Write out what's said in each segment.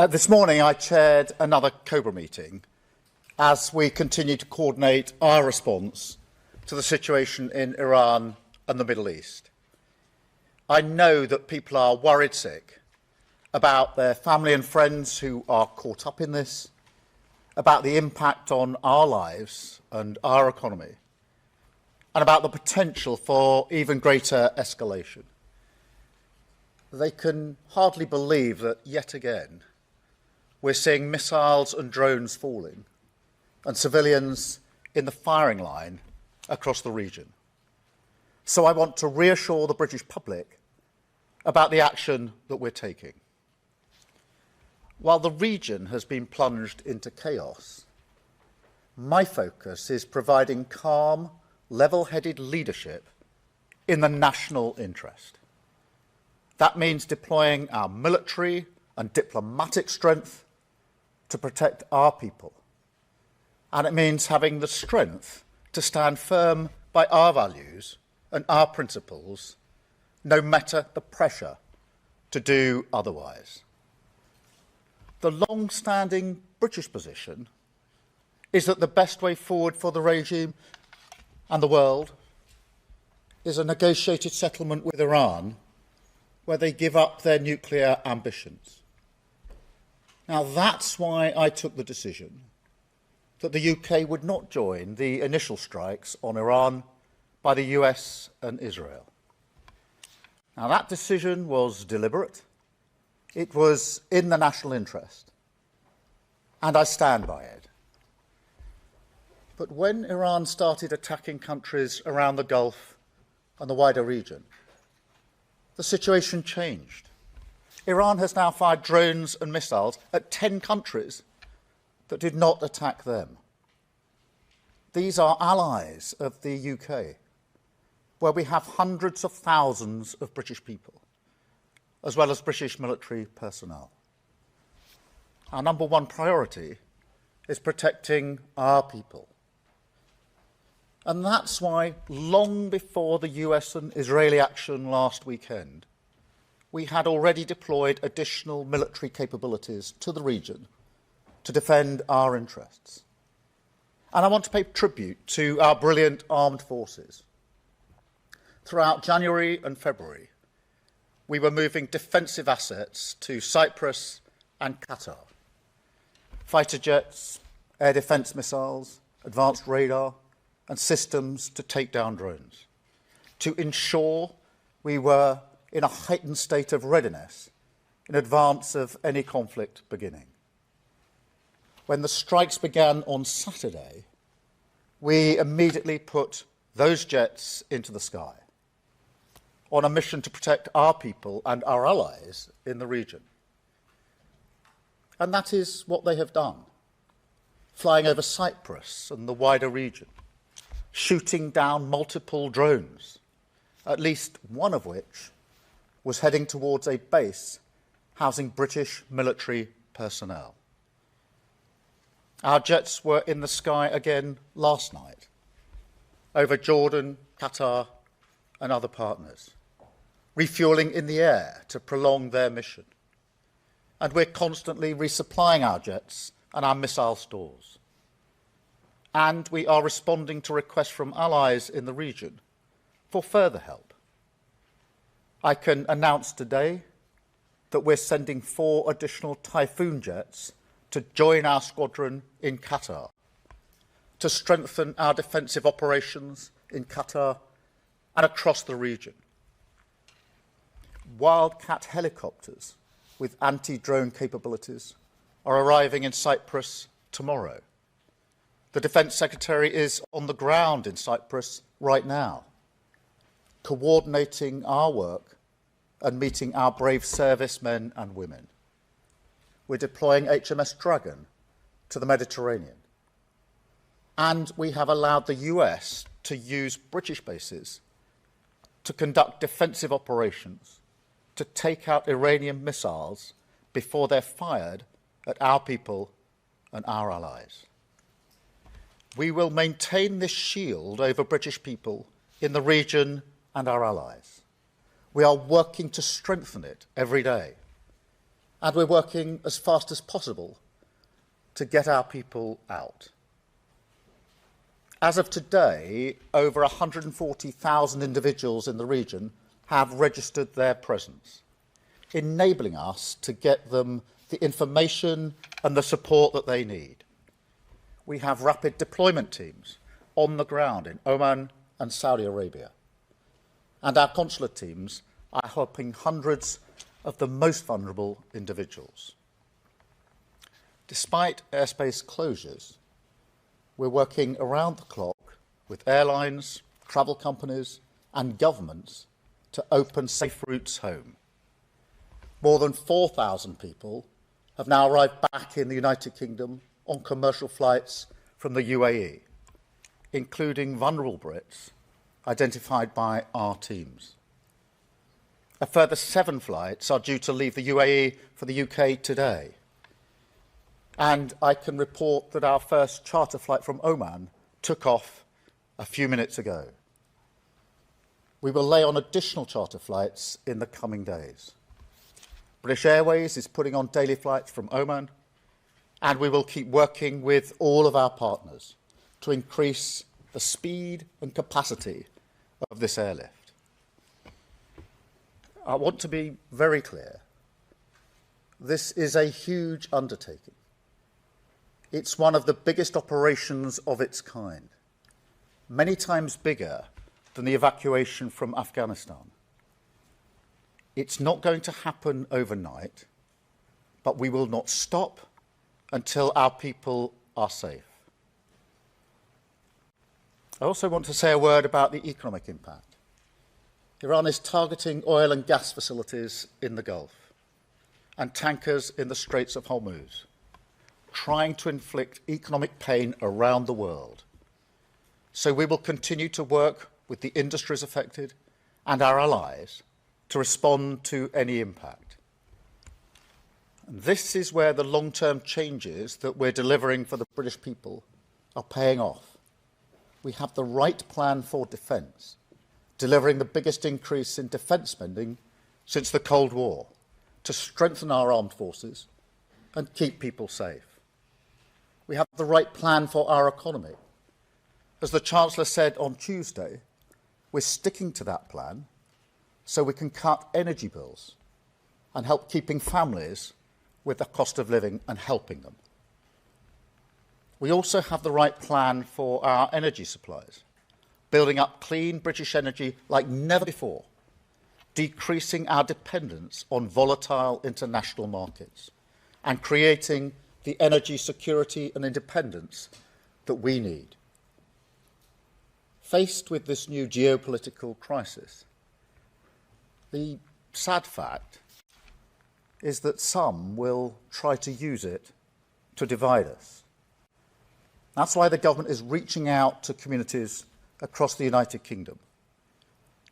This morning I chaired another COBRA meeting as we continue to coordinate our response to the situation in Iran and the Middle East. I know that people are worried sick about their family and friends who are caught up in this, about the impact on our lives and our economy, and about the potential for even greater escalation. They can hardly believe that yet again we're seeing missiles and drones falling and civilians in the firing line across the region. So I want to reassure the British public about the action that we're taking. While the region has been plunged into chaos, my focus is providing calm, level-headed leadership in the national interest. That means deploying our military and diplomatic strength to protect our people. And it means having the strength to stand firm by our values and our principles, no matter the pressure to do otherwise. The long-standing British position is that the best way forward for the regime and the world is a negotiated settlement with Iran where they give up their nuclear ambitions. Now, that's why I took the decision that the UK would not join the initial strikes on Iran by the US and Israel. Now, that decision was deliberate. It was in the national interest, and I stand by it. But when Iran started attacking countries around the Gulf and the wider region, the situation changed. Iran has now fired drones and missiles at 10 countries that did not attack them. These are allies of the UK, where we have hundreds of thousands of British people, as well as British military personnel. Our number one priority is protecting our people. And that's why, long before the US and Israeli action last weekend, we had already deployed additional military capabilities to the region to defend our interests. And I want to pay tribute to our brilliant armed forces. Throughout January and February, we were moving defensive assets to Cyprus and Qatar. Fighter jets, air defence missiles, advanced radar, and systems to take down drones, to ensure we were in a heightened state of readiness in advance of any conflict beginning. When the strikes began on Saturday, we immediately put those jets into the sky on a mission to protect our people and our allies in the region. And that is what they have done, flying over Cyprus and the wider region, shooting down multiple drones, at least one of which was heading towards a base housing British military personnel. Our jets were in the sky again last night, over Jordan, Qatar, and other partners, refuelling in the air to prolong their mission. And we're constantly resupplying our jets and our missile stores. And we are responding to requests from allies in the region for further help. I can announce today that we're sending 4 additional Typhoon jets to join our squadron in Qatar, to strengthen our defensive operations in Qatar and across the region. Wildcat helicopters with anti-drone capabilities are arriving in Cyprus tomorrow. The Defence Secretary is on the ground in Cyprus right now, coordinating our work and meeting our brave servicemen and women. We're deploying HMS Dragon to the Mediterranean. And we have allowed the US to use British bases to conduct defensive operations to take out Iranian missiles before they're fired at our people and our allies. We will maintain this shield over British people in the region and our allies. We are working to strengthen it every day. and we're working as fast as possible to get our people out. As of today, over 140,000 individuals in the region have registered their presence, enabling us to get them the information and the support that they need. We have rapid deployment teams on the ground in Oman and Saudi Arabia, and our consular teams are helping hundreds of the most vulnerable individuals. Despite airspace closures, we're working around the clock with airlines, travel companies and governments to open safe routes home. More than 4,000 people have now arrived back in the United Kingdom on commercial flights from the UAE, including vulnerable Brits identified by our teams. A further 7 flights are due to leave the UAE for the UK today. And I can report that our first charter flight from Oman took off a few minutes ago. We will lay on additional charter flights in the coming days. British Airways is putting on daily flights from Oman, and we will keep working with all of our partners to increase the speed and capacity of this airlift. I want to be very clear. This is a huge undertaking. It's one of the biggest operations of its kind, many times bigger than the evacuation from Afghanistan. It's not going to happen overnight, but we will not stop until our people are safe. I also want to say a word about the economic impact. Iran is targeting oil and gas facilities in the Gulf and tankers in the Straits of Hormuz, trying to inflict economic pain around the world. So we will continue to work with the industries affected and our allies to respond to any impact. And this is where the long-term changes that we're delivering for the British people are paying off. We have the right plan for defence, delivering the biggest increase in defence spending since the Cold War, to strengthen our armed forces and keep people safe. We have the right plan for our economy. As the Chancellor said on Tuesday, we're sticking to that plan so we can cut energy bills and help keeping families with the cost of living and helping them. We also have the right plan for our energy supplies, building up clean British energy like never before, decreasing our dependence on volatile international markets, and creating the energy security and independence that we need. Faced with this new geopolitical crisis, the sad fact is that some will try to use it to divide us. That's why the government is reaching out to communities across the United Kingdom,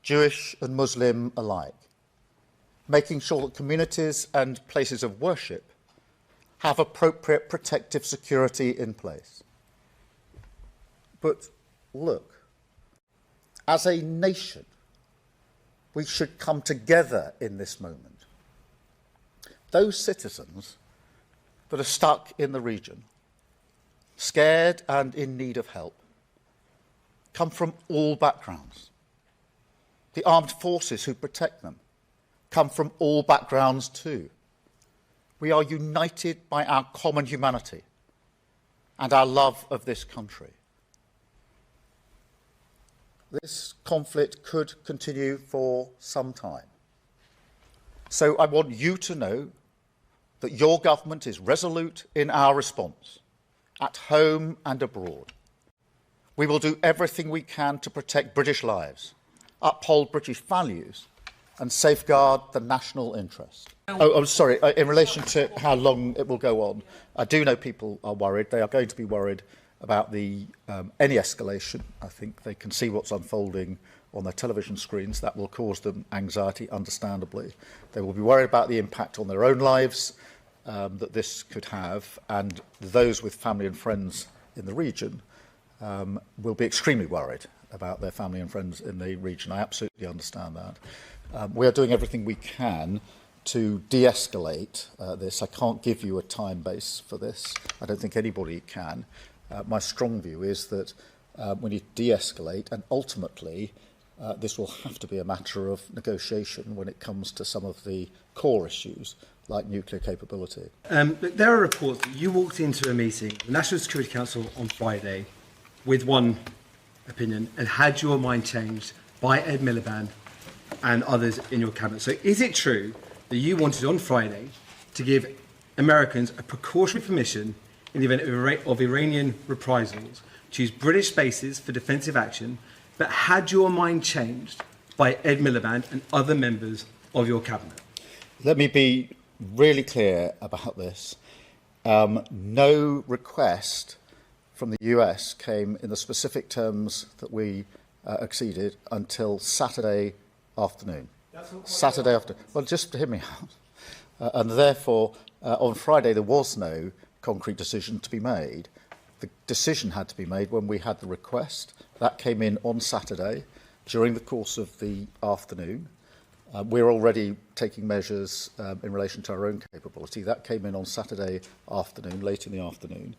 Jewish and Muslim alike, making sure that communities and places of worship have appropriate protective security in place. But look, as a nation, we should come together in this moment. Those citizens that are stuck in the region, scared and in need of help, come from all backgrounds. The armed forces who protect them come from all backgrounds too. We are united by our common humanity and our love of this country. This conflict could continue for some time. So I want you to know that your government is resolute in our response, at home and abroad. We will do everything we can to protect British lives, uphold British values, and safeguard the national interest. Oh, I'm sorry, in relation to how long it will go on, I do know people are worried. They are going to be worried about any escalation. I think they can see what's unfolding on their television screens. That will cause them anxiety, understandably. They will be worried about the impact on their own lives that this could have, and those with family and friends in the region will be extremely worried about their family and friends in the region. I absolutely understand that. We are doing everything we can to de-escalate this. I can't give you a time base for this. I don't think anybody can. My strong view is that we need to de-escalate, and ultimately this will have to be a matter of negotiation when it comes to some of the core issues like nuclear capability. But there are reports that you walked into a meeting, the National Security Council on Friday, with one opinion and had your mind changed by Ed Miliband and others in your cabinet. So is it true that you wanted on Friday to give Americans a precautionary permission in the event of Iranian reprisals to use British bases for defensive action, but had your mind changed by Ed Miliband and other members of your cabinet? Let me be really clear about this. No request from the US came in the specific terms that we acceded until Saturday afternoon. Saturday afternoon. Well, just hear me out. And therefore, on Friday, there was no concrete decision to be made. The decision had to be made when we had the request. That came in on Saturday during the course of the afternoon. We're already taking measures in relation to our own capability. That came in on Saturday afternoon, late in the afternoon.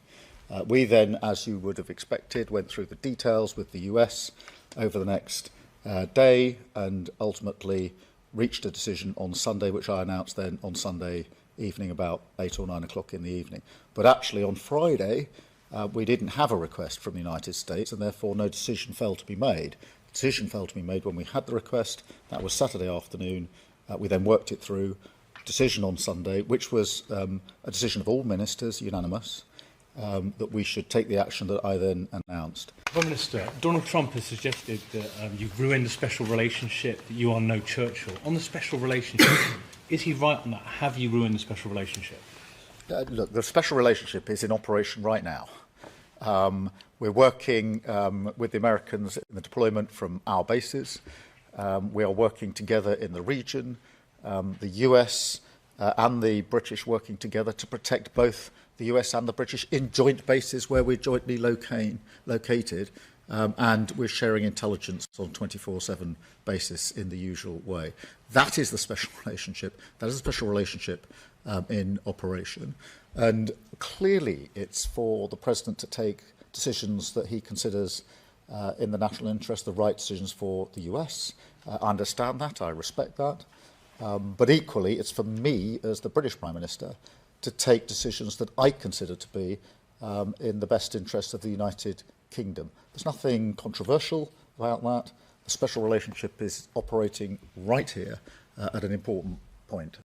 We then, as you would have expected, went through the details with the US over the next day and ultimately reached a decision on Sunday, which I announced then on Sunday evening about 8 or 9 o'clock in the evening. But actually on Friday, we didn't have a request from the United States, and therefore no decision fell to be made. The decision fell to be made when we had the request. That was Saturday afternoon. We then worked it through. Decision on Sunday, which was a decision of all ministers, unanimous, that we should take the action that I then announced. Prime Minister, Donald Trump has suggested that you've ruined the special relationship, that you are no Churchill. On the special relationship, is he right on that? Have you ruined the special relationship? Look, the special relationship is in operation right now. We're working with the Americans in the deployment from our bases. We are working together in the region. The US and the British working together to protect both the US and the British in joint bases where we're jointly located, and we're sharing intelligence on 24/7 basis in the usual way. That is the special relationship. That is a special relationship in operation. And clearly it's for the President to take decisions that he considers in the national interest, the right decisions for the US. I understand that, I respect that. But equally, it's for me, as the British Prime Minister, to take decisions that I consider to be in the best interest of the United Kingdom. There's nothing controversial about that. The special relationship is operating right here at an important point.